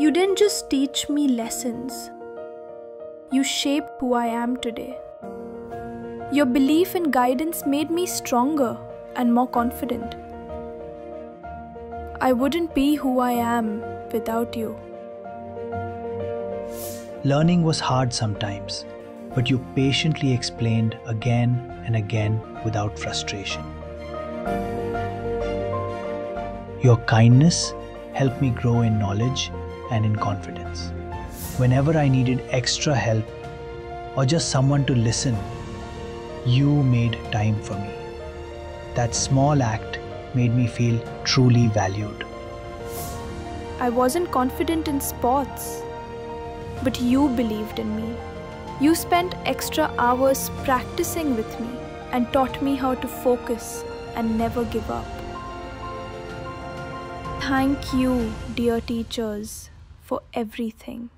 You didn't just teach me lessons. You shaped who I am today. Your belief and guidance made me stronger and more confident. I wouldn't be who I am without you. Learning was hard sometimes, but you patiently explained again and again without frustration. Your kindness helped me grow in knowledge and in confidence. Whenever I needed extra help or just someone to listen, you made time for me. That small act made me feel truly valued. I wasn't confident in sports, but you believed in me. You spent extra hours practicing with me and taught me how to focus and never give up. Thank you, dear teachers, for everything.